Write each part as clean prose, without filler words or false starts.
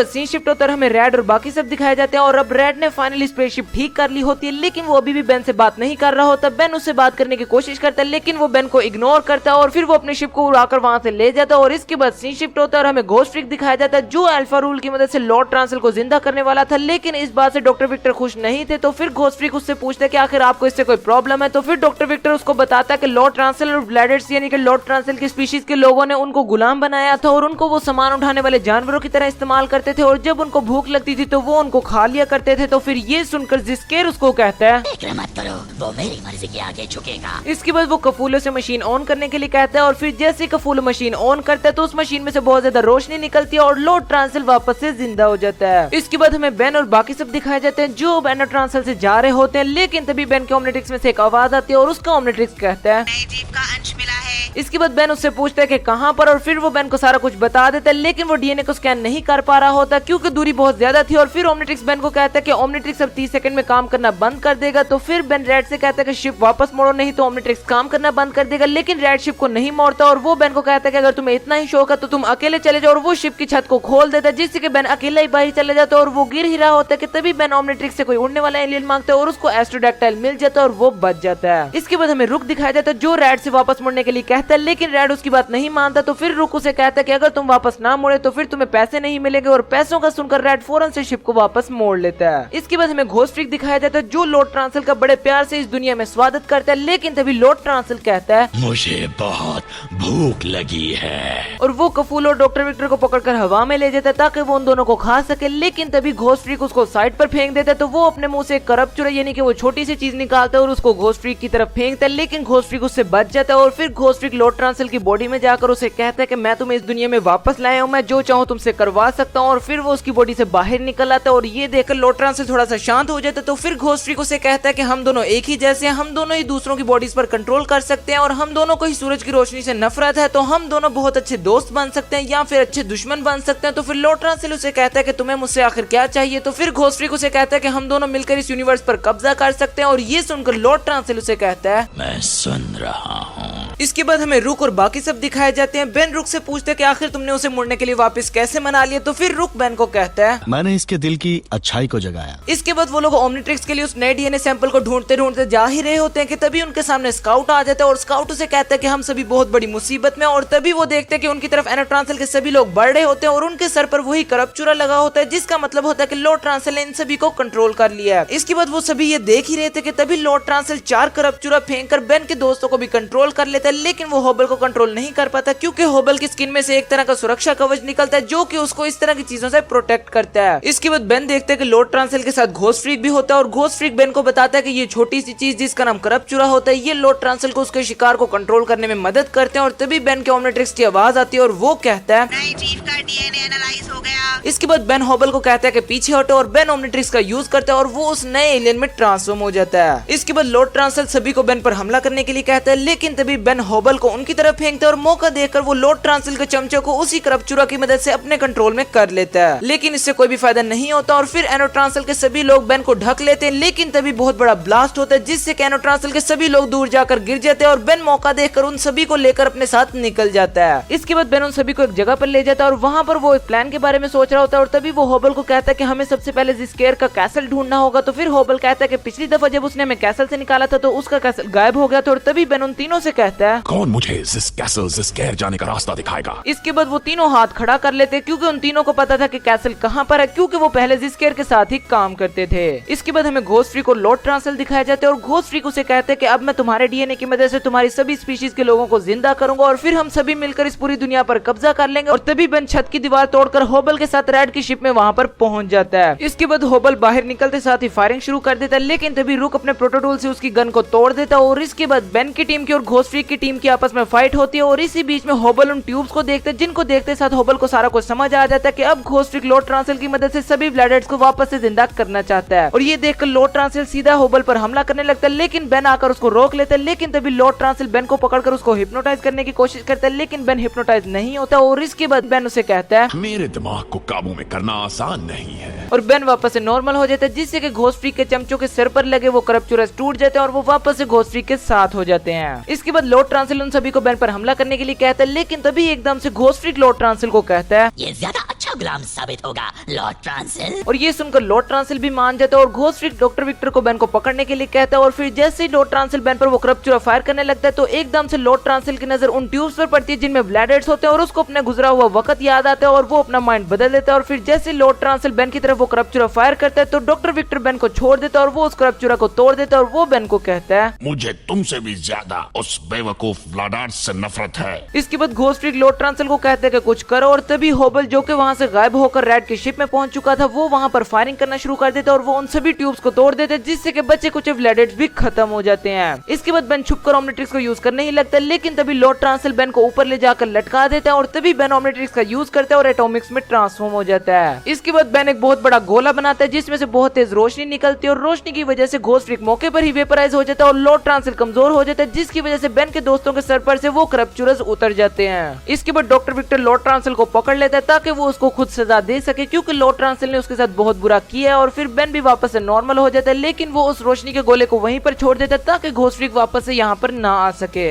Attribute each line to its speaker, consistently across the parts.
Speaker 1: बाद scene shift होता है, हमें रेड और बाकी सब दिखाए जाते हैं और अब रेड ने फाइनली स्पेसशिप ठीक कर ली होती है, लेकिन वो अभी भी बेन से बात नहीं कर रहा होता। बेन उससे बात करने की कोशिश करता है लेकिन वो बेन को इग्नोर करता है और फिर वो अपने शिप को उड़ाकर वहां से ले जाता है। और इसके बाद सीन शिफ्ट होता है और हमें घोस्ट फ्रीक दिखाया जाता है जो अल्फा रूल की मदद से लॉर्ड ट्रांसल को जिंदा करने वाला था, लेकिन इस बात से डॉक्टर विक्टर खुश नहीं थे। तो फिर घोस्ट फ्रीक उससे पूछता है कि आखिर आपको इससे कोई प्रॉब्लम है। तो फिर डॉक्टर विक्टर उसको बताता है कि लॉर्ड ट्रांसल और ब्लैडर्स यानी कि लॉर्ड ट्रांसल की स्पीशीज के लोगों ने उनको गुलाम बनाया था और उनको वो सामान उठाने वाले जानवरों की तरह इस्तेमाल करते थे और जब उनको भूख लगती थी तो वो उनको खा लिया करते थे। तो फिर ये सुनकर जिस्केर उसको कहता है
Speaker 2: फिक्र मत करो, वो मेरी मर्जी के आगे झुकेगा।
Speaker 1: इसके बाद वो कफूलो से मशीन ऑन करने के लिए कहता है और फिर जैसे कफूलो मशीन ऑन करता है तो उस मशीन में से बहुत ज्यादा रोशनी निकलती है और लॉर्ड ट्रांसल वापस से जिंदा हो जाता है। इसके बाद हमें बेन और बाकी सब दिखाए जाते हैं जो बेन ट्रांसल से जा रहे होते हैं, लेकिन तभी बेन के ओमनिट्रिक्स में से एक आवाज आती है और उसका ओमनिट्रिक्स कहता है
Speaker 3: नए जीव का अंश मिला है।
Speaker 1: इसके बाद बेन उससे पूछता है कि कहां पर और फिर वो बेन को सारा कुछ बता देता है, लेकिन वो डीएनए को स्कैन नहीं कर पा रहा होता क्योंकि दूरी बहुत ज्यादा थी। और फिर ओमनिट्रिक्स बेन को कहता है कि ओमनिट्रिक्स अब 30 सेकंड में काम करना बंद कर देगा। तो फिर बेन रेड से कहता है कि शिप वापस मोड़ो नहीं तो ओमनिट्रिक्स काम करना बंद कर देगा, लेकिन रेड शिप को नहीं मोड़ता और वो बेन को कहता है कि अगर तुम्हें इतना ही शौक है तो तुम अकेले चले जाओ और वो शिप की छत को खोल देता है जिससे कि बेन अकेला ही बाहर चले जाता है और वो गिर ही रहा होता है कि तभी बेन ओमनिट्रिक्स से कोई उड़ने वाला एलियन मांगता है और उसको एस्ट्रोडैक्टाइल मिल जाता है और वो बच जाता है। इसके बाद हमें रुक दिखाया जाता है जो रेड से वापस मुड़ने के लिए कहता है, लेकिन रेड उसकी बात नहीं मानता। तो फिर रुक उसे कहता है कि अगर तुम वापस ना मुड़े तो फिर तुम्हें पैसे नहीं मिलेंगे और पैसों का सुनकर रेड फौरन से शिप को वापस मोड़ लेता है। इसके बाद हमें घोस्ट फ्रीक दिखाया जाता है जो लॉर्ड ट्रांसल का बड़े प्यार से इस दुनिया में स्वागत करता है, लेकिन तभी लॉर्ड ट्रांसल कहता है
Speaker 4: मुझे बहुत भूख लगी है
Speaker 1: और वो कफूल और डॉक्टर विक्टर को पकड़कर हवा में ले जाता है ताकि वो उन दोनों को खा सके, लेकिन तभी घोस्ट फ्रीक उसको साइड पर फेंक देता है। तो वो अपने मुंह से करप चुरा यानी कि वो छोटी सी चीज निकालता है और उसको घोस्ट फ्रीक की तरफ फेंकता है, लेकिन घोस्ट फ्रीक उससे बच जाता है और फिर घोस्ट फ्रीक लॉर्ड ट्रांसल की बॉडी में जाकर उसे कहता है कि मैं तुम्हें इस दुनिया में वापस लाया हूँ, मैं जो चाहूँ तुमसे करवा सकता हूँ। और फिर वो उसकी बॉडी से बाहर निकल आता है और ये देखकर लॉर्ड ट्रांसल थोड़ा सा शांत हो जाता है। तो फिर घोस्ट फ्रीक उसे कहता है कि हम दोनों एक ही जैसे हैं, हम दोनों ही दूसरों की बॉडीज पर कंट्रोल कर सकते हैं और हम दोनों को ही सूरज की रोशनी से नफरत है, तो हम दोनों बहुत अच्छे दोस्त बन सकते हैं या फिर अच्छे दुश्मन बन सकते हैं। तो फिर लॉर्ड ट्रांसल उसे कहता है कि तुम्हें मुझसे आखिर क्या चाहिए। तो फिर घोस्ट फ्रीक उसे कहता है कि हम दोनों मिलकर इस यूनिवर्स पर कब्जा कर सकते हैं और ये सुनकर लॉर्ड ट्रांसल उसे कहता है
Speaker 4: मैं सुन रहा हूँ।
Speaker 1: इसके बाद हमें रुक और बाकी सब दिखाए जाते हैं। बेन रुक से पूछते हैं कि आखिर तुमने उसे मुड़ने के लिए वापस कैसे मना लिया। तो फिर रुक बेन को कहता है
Speaker 5: मैंने इसके दिल की अच्छाई को जगाया।
Speaker 1: इसके बाद वो लोग ओमनिट्रिक्स के लिए उस नए डीएनए सैंपल को ढूंढते ढूंढते जा ही रहे होते हैं कि तभी उनके सामने स्काउट आ जाता है और स्काउट उसे कहता है कि हम सभी बहुत बड़ी मुसीबत में। और तभी वो देखते हैं कि उनकी तरफ एनो ट्रांसल के सभी लोग बढ़ रहे होते हैं और उनके सर पर वही करपचूरा लगा होता है, जिसका मतलब होता है कि लॉर्ड ट्रांसल ने इन सभी को कंट्रोल कर लिया है। इसके बाद वो सभी ये देख ही रहे थे कि तभी लॉर्ड ट्रांसल 4 करपचूरा फेंक कर बेन के दोस्तों को भी कंट्रोल कर लेता है, लेकिन वो होबल को कंट्रोल नहीं कर पाता क्योंकि होबल की स्किन में से एक तरह का सुरक्षा कवच निकलता है जो कि उसको इस तरह की चीजों से प्रोटेक्ट करता है। इसके बाद बेन देखते हैं कि लॉर्ड ट्रांसल के साथ घोस्ट फ्रीक भी होता है और घोस्ट फ्रीक बेन को बताता है कि ये छोटी सी चीज जिसका नाम करपचूरा होता है ये लॉर्ड ट्रांसल को उसके शिकार को कंट्रोल करने में मदद करते हैं। और तभी बेन के ओमनिट्रिक्स की आवाज आती है और वो कहता है
Speaker 3: नए जीव का डीएनए एनालाइज हो गया।
Speaker 1: इसके बाद बेन होबल को कहता है कि पीछे हटो और बेन ओमनिट्रिक्स का यूज करता है और वो उस नए एलियन में ट्रांसफॉर्म हो जाता है। इसके बाद लॉर्ड ट्रांसल सभी को बेन पर हमला करने के लिए कहता है, लेकिन तभी बेन होबल को उनकी तरफ फेंकता है और मौका देखकर वो लॉर्ड ट्रांसल के चमचे को उसी करपचूरा की मदद से अपने कंट्रोल में कर लेता है, लेकिन इससे कोई भी फायदा नहीं होता। और फिर एनो ट्रांसल के सभी लोग बेन को ढक लेते हैं, लेकिन तभी बहुत बड़ा ब्लास्ट होता है जिससे एनो ट्रांसल के सभी लोग दूर जाकर गिर जाते हैं और बेन मौका देखकर उन सभी को लेकर अपने साथ निकल जाता है। इसके बाद बेन उन सभी को एक जगह पर ले जाता है और वहाँ पर वो एक प्लान के बारे में सोच रहा होता है और तभी वो होबल को कहता है कि हमें सबसे पहले जिस्केर का कैसल ढूंढना होगा। तो फिर होबल कहता है कि पिछली दफा जब उसने हमें कैसल से निकाला था तो उसका कैसल गायब हो गया था। और तभी बेन उन तीनों से कहता है
Speaker 4: कौन मुझे जिस्केर जाने का रास्ता दिखाएगा।
Speaker 1: इसके बाद वो तीनों हाथ खड़ा कर लेते क्योंकि उन तीनों को पता था कि कैसल कहाँ पर है, क्योंकि वो पहले जिस्केर के साथ ही काम करते थे। इसके बाद हमें घोस्ट फ्रीक और लॉर्ड ट्रांसल दिखाए जाते हैं और घोस्ट फ्रीक उसे कहते हैं कि अब मैं तुम्हारे डीएनए की मदद से तुम्हारी सभी स्पीशीज के लोगों को जिंदा करूंगा और फिर हम सभी मिलकर इस पूरी दुनिया पर कब्जा कर लेंगे। और तभी बेन छत की दीवार तोड़कर होबल के साथ रेड की शिप में वहाँ पर पहुंच जाता है। इसके बाद होबल बाहर निकलते साथ ही फायरिंग शुरू कर देता है, लेकिन तभी रुक अपने प्रोटोटूल से उसकी गन को तोड़ देता है। और इसके बाद बेन की टीम की और घोस्ट फ्रीक की टीम की आपस में फाइट होती है और इसी बीच में होबल उन ट्यूब्स को देखते हैं, जिनको देखते साथ होबल को सारा कुछ समझ आ जाता है कि अब घोस्ट फ्रीक लॉर्ड ट्रांसल की मदद से सभी ब्लैडर्स को वापस से जिंदा करना चाहता है। और ये देखकर लॉर्ड ट्रांसल सीधा होबल पर हमला करने लगता है, लेकिन बेन आकर उसको रोक लेता है। लेकिन तभी लॉर्ड ट्रांसल बेन को पकड़कर उसको हिप्नोटाइज करने की कोशिश करता है, लेकिन बेन हिप्नोटाइज नहीं होता। और इसके बाद बेन उसे कहता है
Speaker 4: मेरे दिमाग को काबू में करना आसान नहीं है।
Speaker 1: और बेन वापस से नॉर्मल हो जाता है, जिससे कि घोस्ट फ्रीक के चमचों के सिर पर लगे वो करपचूरस टूट जाते हैं और वो वापस से घोस्ट फ्रीक के साथ हो जाते हैं। इसके बाद लॉर्ड ट्रांसल उन सभी को बेन पर हमला करने के लिए कहता है, लेकिन तभी एकदम से घोस्ट फ्रीक लॉर्ड ट्रांसल को कहता है
Speaker 2: ये ज्यादा अच्छा अच्छा गुलाम साबित होगा लॉर्ड ट्रांसिल।
Speaker 1: और ये सुनकर लॉर्ड ट्रांसिल भी मान जाता है और घोस्ट फ्रीक डॉक्टर विक्टर को बेन को पकड़ने के लिए कहता है। और फिर जैसे ही लॉर्ड ट्रांसिल बेन पर वो करप्चुरा फायर करने लगता है तो एकदम से लॉर्ड ट्रांसिल की नजर उन ट्यूब्स पर पड़ती है जिनमें ब्लैडर्स होते हैं और उसको अपने गुजरा हुआ वक्त याद आता है और वो अपना माइंड बदल देता है। और फिर जैसे लॉर्ड ट्रांसिल बेन की तरफ वो करप्चुरा फायर करता है तो डॉक्टर विक्टर बेन को छोड़ देता है और वो उस करप्चुरा को तोड़ देता है और वो बेन को कहता है,
Speaker 4: मुझे तुमसे भी ज्यादा उस बेवकूफ व्लाडार्स से नफरत है।
Speaker 1: इसके बाद घोस्ट फ्रीक लॉर्ड ट्रांसिल को कहते हैं कि कुछ करो। और तभी होबल जो कि वहाँ से गायब होकर रैड की शिप में पहुंच चुका था वो वहाँ पर फायरिंग करना शुरू कर देता है और वो उन सभी ट्यूब्स को तोड़ देते हैं जिससे कि बचे कुछ ब्लैडेट्स भी खत्म हो जाते हैं। इसके बाद बेन छुपकर ओमनिट्रिक्स को यूज करने ही लगता है, लेकिन तभी लॉर्ड ट्रांसिल बेन को ऊपर ले जाकर लटका देता है और तभी बेन ओमनिट्रिक्स का यूज करता है और एटॉमिक्स में ट्रांसफॉर्म हो जाता है। इसके बाद बेन एक बहुत बड़ा गोला बनाता है जिसमें से बहुत तेज रोशनी निकलती है और रोशनी की वजह से घोस्ट फ्रीक मौके पर ही वेपराइज हो जाता है और लॉर्ड ट्रांसिल कमजोर हो जाता है जिसकी वजह से बेन के दोस्तों के सर पर से वो करप्चुरस उतर जाते हैं। इसके बाद डॉक्टर विक्टर लॉर्ड ट्रांसिल को पकड़ लेता है ताकि वो उसको खुद सजा दे सके क्योंकि लॉर्ड ट्रांसिल ने उसके साथ बहुत बुरा किया है। और फिर बेन भी वापस से नॉर्मल हो जाता है, लेकिन वो उस रोशनी के गोले को वहीं पर छोड़ देता है ताकि घोस्ट फ्रीक वापस से यहाँ पर ना आ सके।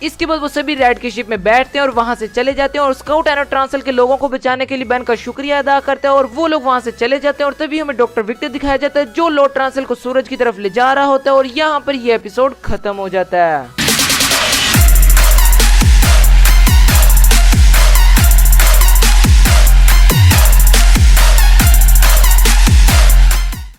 Speaker 1: इसके बाद वो सभी रैड की शिप में बैठते हैं और वहाँ से चले जाते हैं और स्काउट एंड ट्रांसिल के लोगों को बचाने के लिए बेन का शुक्रिया अदा करता है और वो लोग वहाँ से चले जाते हैं। और तभी हमें डॉक्टर विक्टर दिखाया जाता है जो लॉर्ड ट्रांसिल को सूरज की तरफ ले जा रहा होता है और यहाँ पर यह एपिसोड खत्म हो जाता है।